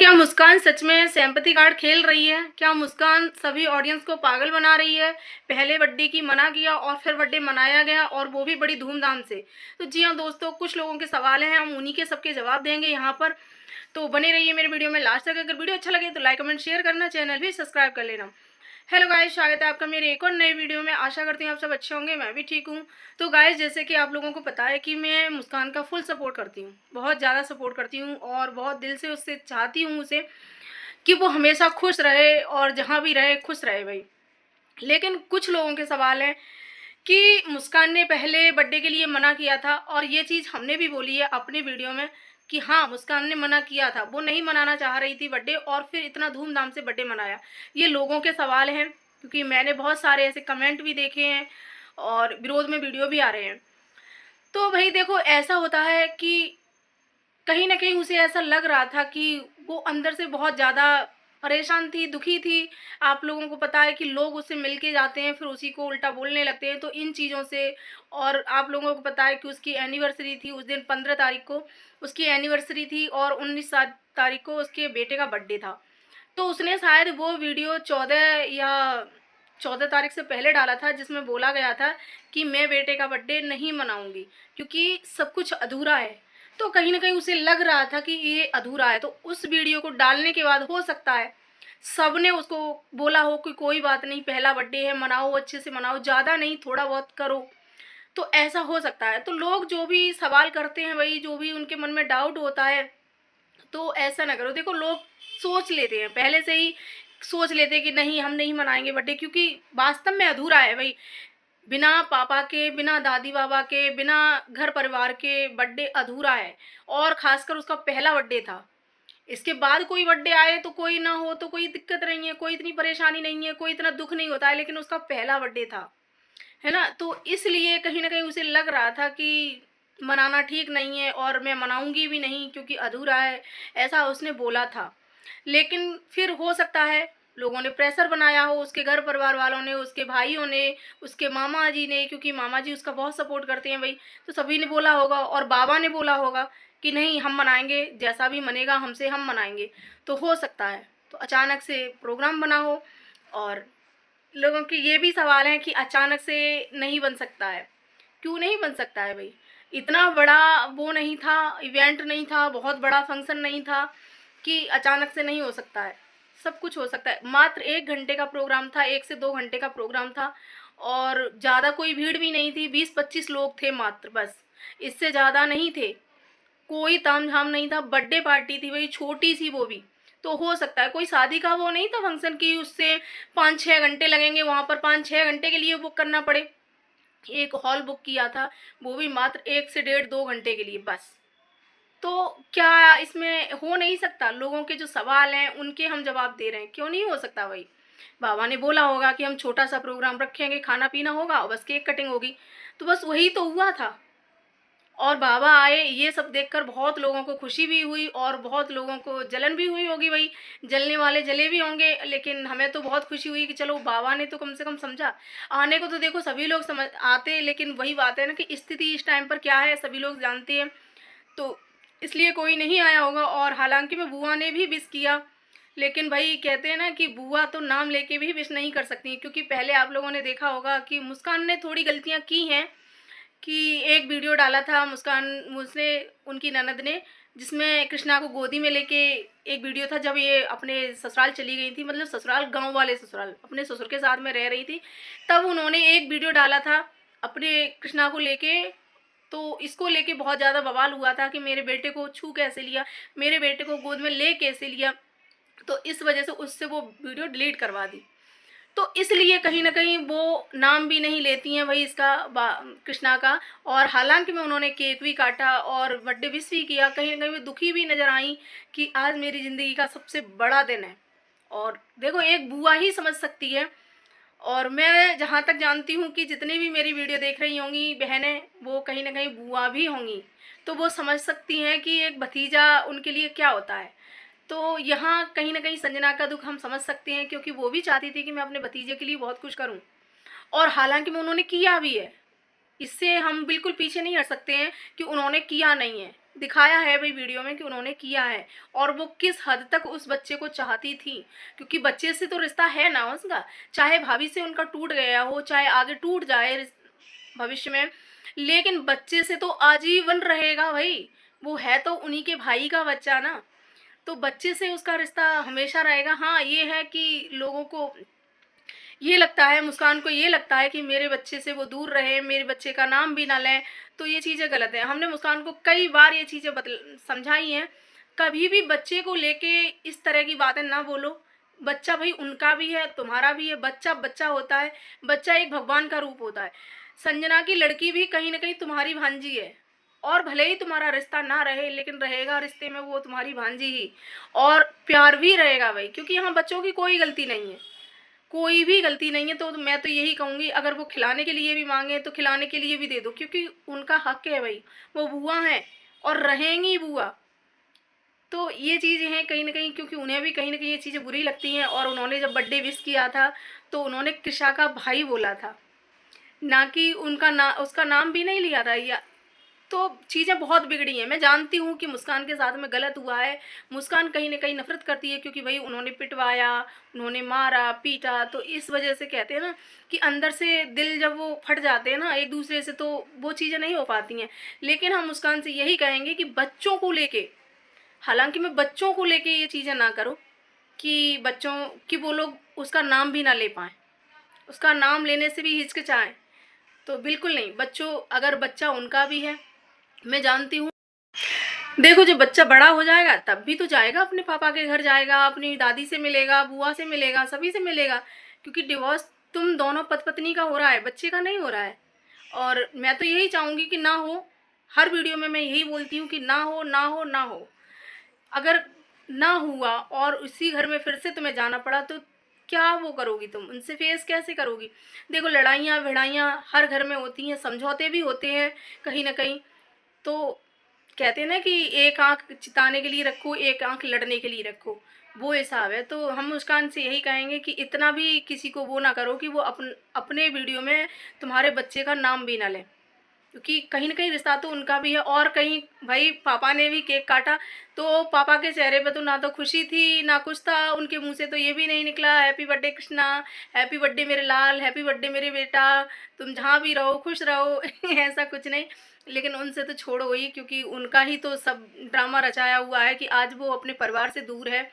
क्या मुस्कान सच में sympathy card खेल रही है? क्या मुस्कान सभी ऑडियंस को पागल बना रही है? पहले बर्थडे की मना किया और फिर बर्थडे मनाया गया और वो भी बड़ी धूमधाम से। तो जी हाँ दोस्तों, कुछ लोगों के सवाल हैं, हम उन्हीं के सबके जवाब देंगे यहाँ पर। तो बने रहिए मेरे वीडियो में लास्ट तक। अगर वीडियो अच्छा लगे तो लाइक कमेंट शेयर करना, चैनल भी सब्सक्राइब कर लेना। हेलो गाइस, स्वागत है आपका मेरे एक और नए वीडियो में। आशा करती हूँ आप सब अच्छे होंगे, मैं भी ठीक हूँ। तो गाइस, जैसे कि आप लोगों को पता है कि मैं मुस्कान का फुल सपोर्ट करती हूँ, बहुत ज़्यादा सपोर्ट करती हूँ और बहुत दिल से उससे चाहती हूँ उसे कि वो हमेशा खुश रहे और जहाँ भी रहे खुश रहे भाई। लेकिन कुछ लोगों के सवाल हैं कि मुस्कान ने पहले बर्थडे के लिए मना किया था, और ये चीज़ हमने भी बोली है अपने वीडियो में कि हाँ, मुस्कान ने मना किया था, वो नहीं मनाना चाह रही थी बर्थडे और फिर इतना धूमधाम से बर्थडे मनाया। ये लोगों के सवाल हैं, क्योंकि मैंने बहुत सारे ऐसे कमेंट भी देखे हैं और विरोध में वीडियो भी आ रहे हैं। तो भाई देखो, ऐसा होता है कि कहीं न कहीं उसे ऐसा लग रहा था कि वो अंदर से बहुत ज़्यादा परेशान थी, दुखी थी। आप लोगों को पता है कि लोग उससे मिल के जाते हैं, फिर उसी को उल्टा बोलने लगते हैं, तो इन चीज़ों से। और आप लोगों को पता है कि उसकी एनिवर्सरी थी, उस दिन 15 तारीख को उसकी एनिवर्सरी थी और 19 तारीख को उसके बेटे का बर्थडे था। तो उसने शायद वो वीडियो 14 तारीख से पहले डाला था, जिसमें बोला गया था कि मैं बेटे का बर्थडे नहीं मनाऊँगी क्योंकि सब कुछ अधूरा है। तो कहीं न कहीं उसे लग रहा था कि ये अधूरा है, तो उस वीडियो को डालने के बाद हो सकता है सबने उसको बोला हो कि कोई बात नहीं, पहला बर्थडे है, मनाओ, अच्छे से मनाओ, ज़्यादा नहीं, थोड़ा बहुत करो। तो ऐसा हो सकता है। तो लोग जो भी सवाल करते हैं वही, जो भी उनके मन में डाउट होता है, तो ऐसा ना करो। देखो, लोग सोच लेते हैं, पहले से ही सोच लेते हैं कि नहीं, हम नहीं मनाएँगे बर्थडे, क्योंकि वास्तव में अधूरा है भई। बिना पापा के, बिना दादी बाबा के, बिना घर परिवार के बर्थडे अधूरा है। और ख़ासकर उसका पहला बर्थडे था। इसके बाद कोई बर्थडे आए तो कोई ना हो तो कोई दिक्कत नहीं है, कोई इतनी परेशानी नहीं है, कोई इतना दुःख नहीं होता है, लेकिन उसका पहला बर्थडे था। है ना? तो इसलिए कहीं न कहीं उसे लग रहा था कि मनाना ठीक नहीं है और मैं मनाऊँगी भी नहीं क्योंकि अधूरा है, ऐसा उसने बोला था। लेकिन फिर हो सकता है लोगों ने प्रेशर बनाया हो, उसके घर परिवार वालों ने, उसके भाइयों ने, उसके मामा जी ने, क्योंकि मामा जी उसका बहुत सपोर्ट करते हैं भई, तो सभी ने बोला होगा और बाबा ने बोला होगा कि नहीं, हम मनाएँगे, जैसा भी मनेगा हमसे, हम मनाएँगे। तो हो सकता है, तो अचानक से प्रोग्राम बना हो। और लोगों के ये भी सवाल हैं कि अचानक से नहीं बन सकता है। क्यों नहीं बन सकता है भई? इतना बड़ा वो नहीं था, इवेंट नहीं था, बहुत बड़ा फंक्शन नहीं था कि अचानक से नहीं हो सकता है। सब कुछ हो सकता है। मात्र 1 घंटे का प्रोग्राम था, 1 से 2 घंटे का प्रोग्राम था और ज़्यादा कोई भीड़ भी नहीं थी, 20-25 लोग थे मात्र बस, इससे ज़्यादा नहीं थे। कोई तामझाम नहीं था, बर्थडे पार्टी थी भई, छोटी-सी वो भी। तो हो सकता है कोई शादी का वो नहीं था फंक्शन कि उससे 5-6 घंटे लगेंगे, वहाँ पर 5-6 घंटे के लिए बुक करना पड़े। एक हॉल बुक किया था, वो भी मात्र 1 से डेढ़ 2 घंटे के लिए बस। तो क्या इसमें हो नहीं सकता? लोगों के जो सवाल हैं उनके हम जवाब दे रहे हैं, क्यों नहीं हो सकता भाई? बाबा ने बोला होगा कि हम छोटा-सा प्रोग्राम रखेंगे, खाना-पीना होगा और बस केक कटिंग होगी। तो बस वही तो हुआ था। और बाबा आए, ये सब देखकर बहुत लोगों को खुशी भी हुई और बहुत लोगों को जलन भी हुई होगी भाई। जलने वाले जले भी होंगे, लेकिन हमें तो बहुत खुशी हुई कि चलो बाबा ने तो कम से कम समझा। आने को तो देखो सभी लोग समझ आते, लेकिन वही बात है ना कि स्थिति इस टाइम पर क्या है सभी लोग जानते हैं। तो इसलिए कोई नहीं आया होगा। और हालाँकि मैं बुआ ने भी विश किया, लेकिन भई कहते हैं ना कि बुआ तो नाम लेके भी विश नहीं कर सकती, क्योंकि पहले आप लोगों ने देखा होगा कि मुस्कान ने थोड़ी गलतियाँ की हैं कि एक वीडियो डाला था मुस्कान, मुझसे उनकी ननद ने, जिसमें कृष्णा को गोदी में लेके एक वीडियो था, जब ये अपने ससुराल चली गई थी, मतलब ससुराल गाँव वाले ससुराल, अपने ससुर के साथ में रह रही थी, तब उन्होंने एक वीडियो डाला था अपने कृष्णा को लेके। तो इसको लेके बहुत ज़्यादा बवाल हुआ था कि मेरे बेटे को छू कैसे लिया, मेरे बेटे को गोद में ले कैसे लिया। तो इस वजह से उससे वो वीडियो डिलीट करवा दी। तो इसलिए कहीं न कहीं वो नाम भी नहीं लेती हैं भई इसका, कृष्णा का। और हालाँकि में उन्होंने केक भी काटा और बर्थडे विश भी किया, कहीं न कहीं वो दुखी भी नज़र आईं कि आज मेरी ज़िंदगी का सबसे बड़ा दिन है। और देखो, एक बुआ ही समझ सकती है। और मैं जहाँ तक जानती हूँ कि जितनी भी मेरी वीडियो देख रही होंगी बहनें, वो कहीं न कहीं बुआ भी होंगी। तो वो समझ सकती हैं कि एक भतीजा उनके लिए क्या होता है। तो यहाँ कहीं न कहीं संजना का दुःख हम समझ सकते हैं, क्योंकि वो भी चाहती थी कि मैं अपने भतीजे के लिए बहुत कुछ करूँ। और हालाँकि में उन्होंने किया भी है। इससे हम बिल्कुल पीछे नहीं हट सकते हैं कि उन्होंने किया नहीं है। दिखाया है भाई वीडियो में कि उन्होंने किया है, और वो किस हद तक उस बच्चे को चाहती थी, क्योंकि बच्चे से तो रिश्ता है ना उसका, चाहे भाभी से उनका टूट गया हो, चाहे आगे टूट जाए भविष्य में, लेकिन बच्चे से तो आजीवन रहेगा भाई। वो है तो उन्हीं के भाई का बच्चा ना, तो बच्चे से उसका रिश्ता हमेशा रहेगा। हाँ, ये है कि लोगों को ये लगता है, मुस्कान को ये लगता है कि मेरे बच्चे से वो दूर रहे, मेरे बच्चे का नाम भी ना लें, तो ये चीज़ें गलत है। हमने मुस्कान को कई बार ये चीज़ें समझाई हैं, कभी भी बच्चे को लेके इस तरह की बातें ना बोलो। बच्चा भाई उनका भी है, तुम्हारा भी है, बच्चा बच्चा होता है, बच्चा एक भगवान का रूप होता है। संजना की लड़की भी कहीं ना कहीं तुम्हारी भांजी है, और भले ही तुम्हारा रिश्ता ना रहे, लेकिन रहेगा रिश्ते में वो तुम्हारी भांजी ही, और प्यार भी रहेगा भाई, क्योंकि यहाँ बच्चों की कोई गलती नहीं है, कोई भी गलती नहीं है। तो मैं तो यही कहूँगी, अगर वो खिलाने के लिए भी मांगे तो खिलाने के लिए भी दे दो, क्योंकि उनका हक है भाई, वो बुआ हैं और रहेंगी बुआ। तो ये चीज़ें हैं कहीं ना कहीं, क्योंकि उन्हें भी कहीं ना कहीं ये चीज़ें बुरी लगती हैं। और उन्होंने जब बर्थडे विश किया था तो उन्होंने कृषा का भाई बोला था, ना कि उनका उसका नाम भी नहीं लिया था। या तो चीज़ें बहुत बिगड़ी हैं। मैं जानती हूँ कि मुस्कान के साथ में गलत हुआ है, मुस्कान कहीं ना कहीं नफरत करती है, क्योंकि भाई उन्होंने पिटवाया, उन्होंने मारा पीटा, तो इस वजह से कहते हैं ना कि अंदर से दिल जब वो फट जाते हैं ना एक दूसरे से, तो वो चीज़ें नहीं हो पाती हैं। लेकिन हम मुस्कान से यही कहेंगे कि बच्चों को लेके, हालांकि मैं बच्चों को लेके ये चीज़ें ना करो कि बच्चों की वो लोग उसका नाम भी ना ले पाएँ, उसका नाम लेने से भी हिचकिचाएँ, तो बिल्कुल नहीं। बच्चों, अगर बच्चा उनका भी है, मैं जानती हूँ, देखो जब बच्चा बड़ा हो जाएगा तब भी तो जाएगा, अपने पापा के घर जाएगा, अपनी दादी से मिलेगा, बुआ से मिलेगा, सभी से मिलेगा, क्योंकि डिवोर्स तुम दोनों पति पत्नी का हो रहा है, बच्चे का नहीं हो रहा है। और मैं तो यही चाहूँगी कि ना हो, हर वीडियो में मैं यही बोलती हूँ कि ना हो ना हो ना हो। अगर ना हुआ और उसी घर में फिर से तुम्हें जाना पड़ा तो क्या वो करोगी, तुम उनसे फेस कैसे करोगी। देखो लड़ाइयाँ भिड़ाइयाँ हर घर में होती हैं, समझौते भी होते हैं कहीं ना कहीं। तो कहते हैं ना कि एक आंख चिताने के लिए रखो, एक आंख लड़ने के लिए रखो, वो हिसाब है। तो हम मुस्कान से यही कहेंगे कि इतना भी किसी को वो ना करो कि वो अपने वीडियो में तुम्हारे बच्चे का नाम भी ना लें, क्योंकि कहीं ना कहीं रिश्ता तो उनका भी है। और कहीं भाई पापा ने भी केक काटा तो पापा के चेहरे पे तो ना तो खुशी थी ना कुछ था, उनके मुंह से तो ये भी नहीं निकला happy birthday Krishna, happy birthday मेरे लाल, हैप्पी बर्थडे मेरे बेटा, तुम जहाँ भी रहो खुश रहो ऐसा कुछ नहीं। लेकिन उनसे तो छोड़ो ही, क्योंकि उनका ही तो सब ड्रामा रचाया हुआ है कि आज वो अपने परिवार से दूर है।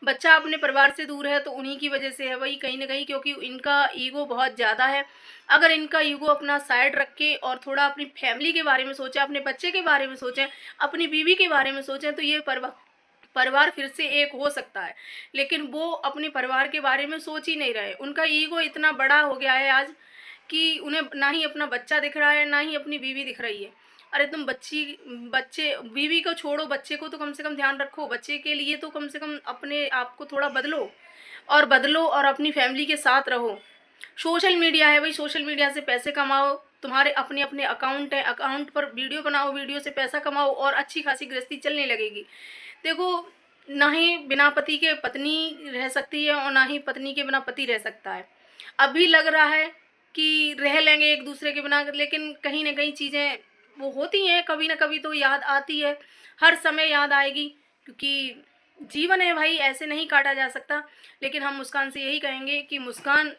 बच्चा अपने परिवार से दूर है तो उन्हीं की वजह से है वही, कहीं ना कहीं, क्योंकि इनका ईगो बहुत ज़्यादा है। अगर इनका ईगो अपना साइड रख के और थोड़ा अपनी फैमिली के बारे में सोचें, अपने बच्चे के बारे में सोचें, अपनी बीवी के बारे में सोचें, तो ये परिवार फिर से एक हो सकता है। लेकिन वो अपने परिवार के बारे में सोच ही नहीं रहे, उनका ईगो इतना बड़ा हो गया है आज कि उन्हें ना ही अपना बच्चा दिख रहा है, ना ही अपनी बीवी दिख रही है। अरे तुम बच्चे बीवी को छोड़ो, बच्चे को तो कम से कम ध्यान रखो, बच्चे के लिए तो कम से कम अपने आप को थोड़ा बदलो और अपनी फैमिली के साथ रहो। सोशल मीडिया है भाई, सोशल मीडिया से पैसे कमाओ, तुम्हारे अपने अपने अकाउंट है, अकाउंट पर वीडियो बनाओ, वीडियो से पैसा कमाओ और अच्छी खासी गृहस्थी चलने लगेगी। देखो, ना ही बिना पति के पत्नी रह सकती है और ना ही पत्नी के बिना पति रह सकता है। अभी लग रहा है कि रह लेंगे एक दूसरे के बिना, लेकिन कहीं ना कहीं चीज़ें वो होती हैं, कभी ना कभी तो याद आती है, हर समय याद आएगी, क्योंकि जीवन है भाई, ऐसे नहीं काटा जा सकता। लेकिन हम मुस्कान से यही कहेंगे कि मुस्कान,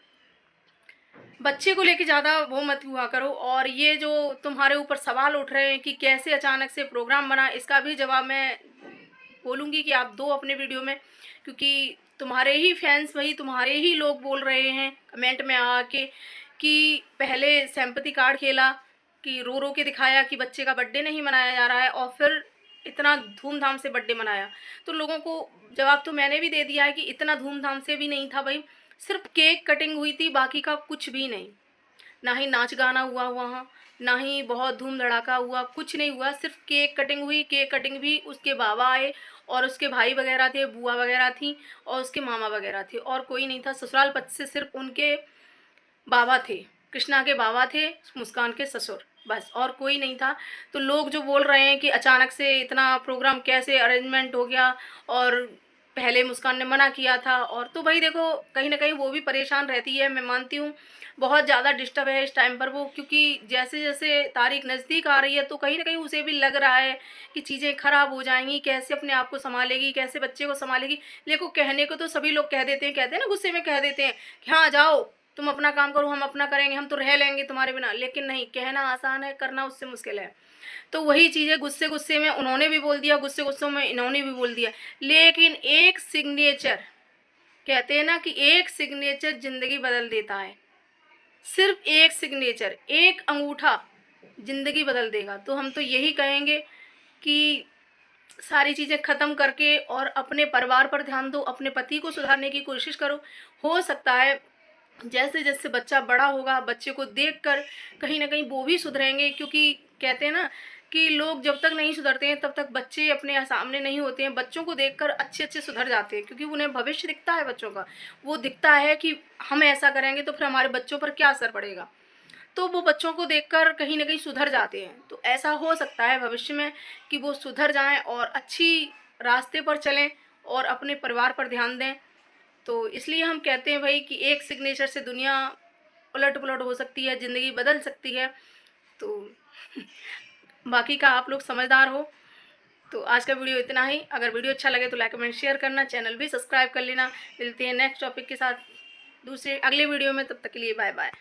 बच्चे को लेके ज़्यादा वो मत हुआ करो। और ये जो तुम्हारे ऊपर सवाल उठ रहे हैं कि कैसे अचानक से प्रोग्राम बना, इसका भी जवाब मैं बोलूँगी कि आप दो अपने वीडियो में, क्योंकि तुम्हारे ही फैंस वही, तुम्हारे ही लोग बोल रहे हैं कमेंट में आके कि पहले सिंपैथी कार्ड खेला, कि रो रो के दिखाया कि बच्चे का बर्थडे नहीं मनाया जा रहा है, और फिर इतना धूमधाम से बर्थडे मनाया। तो लोगों को जवाब तो मैंने भी दे दिया है कि इतना धूमधाम से भी नहीं था भाई, सिर्फ केक कटिंग हुई थी, बाकी का कुछ भी नहीं। ना ही नाच गाना हुआ वहाँ, ना ही बहुत धूम धड़ाका हुआ, कुछ नहीं हुआ, सिर्फ केक कटिंग हुई। केक कटिंग भी उसके बाबा आए और उसके भाई वगैरह थे, बुआ वगैरह थी और उसके मामा वगैरह थे, और कोई नहीं था। ससुराल पक्ष से सिर्फ उनके बाबा थे, कृष्णा के बाबा थे, मुस्कान के ससुर, बस, और कोई नहीं था। तो लोग जो बोल रहे हैं कि अचानक से इतना प्रोग्राम कैसे अरेंजमेंट हो गया, और पहले मुस्कान ने मना किया था। और तो भाई देखो कहीं न कहीं वो भी परेशान रहती है, मैं मानती हूँ। बहुत ज़्यादा डिस्टर्ब है इस टाइम पर वो, क्योंकि जैसे-जैसे तारीख नज़दीक आ रही है तो कहीं न कहीं उसे भी लग रहा है कि चीज़ें ख़राब हो जाएँगी, कैसे अपने आप को सँभालेगी, कैसे बच्चे को सँभालेगी। देखो कहने को तो सभी लोग कह देते हैं, कहते हैं ना गुस्से में कह देते हैं कि हाँ, जाओ तुम अपना काम करो, हम अपना करेंगे, हम तो रह लेंगे तुम्हारे बिना। लेकिन नहीं, कहना आसान है, करना उससे मुश्किल है। तो वही चीज़ है, गुस्से-गुस्से में उन्होंने भी बोल दिया, गुस्से-गुस्से में इन्होंने भी बोल दिया। लेकिन एक सिग्नेचर, कहते हैं ना कि एक सिग्नेचर ज़िंदगी बदल देता है। सिर्फ़ एक सिग्नेचर, एक अंगूठा ज़िंदगी बदल देगा। तो हम तो यही कहेंगे कि सारी चीज़ें ख़त्म करके और अपने परिवार पर ध्यान दो, अपने पति को सुधारने की कोशिश करो। हो सकता है जैसे-जैसे बच्चा बड़ा होगा, बच्चे को देखकर कहीं न कहीं वो भी सुधरेंगे, क्योंकि कहते हैं ना कि लोग जब तक नहीं सुधरते हैं तब तक बच्चे अपने सामने नहीं होते हैं। बच्चों को देखकर अच्छे-अच्छे सुधर जाते हैं, क्योंकि उन्हें भविष्य दिखता है बच्चों का। वो दिखता है कि हम ऐसा करेंगे तो फिर हमारे बच्चों पर क्या असर पड़ेगा। तो वो बच्चों को देखकर कहीं न कहीं सुधर जाते हैं। तो ऐसा हो सकता है भविष्य में कि वो सुधर जाएँ और अच्छी रास्ते पर चलें और अपने परिवार पर ध्यान दें। तो इसलिए हम कहते हैं भई कि एक सिग्नेचर से दुनिया उलट-पुलट हो सकती है, ज़िंदगी बदल सकती है। तो बाकी का आप लोग समझदार हो। तो आज का वीडियो इतना ही। अगर वीडियो अच्छा लगे तो लाइक, कमेंट, शेयर करना, चैनल भी सब्सक्राइब कर लेना। मिलते हैं नेक्स्ट टॉपिक के साथ दूसरे अगले वीडियो में, तब तक के लिए बाय-बाय।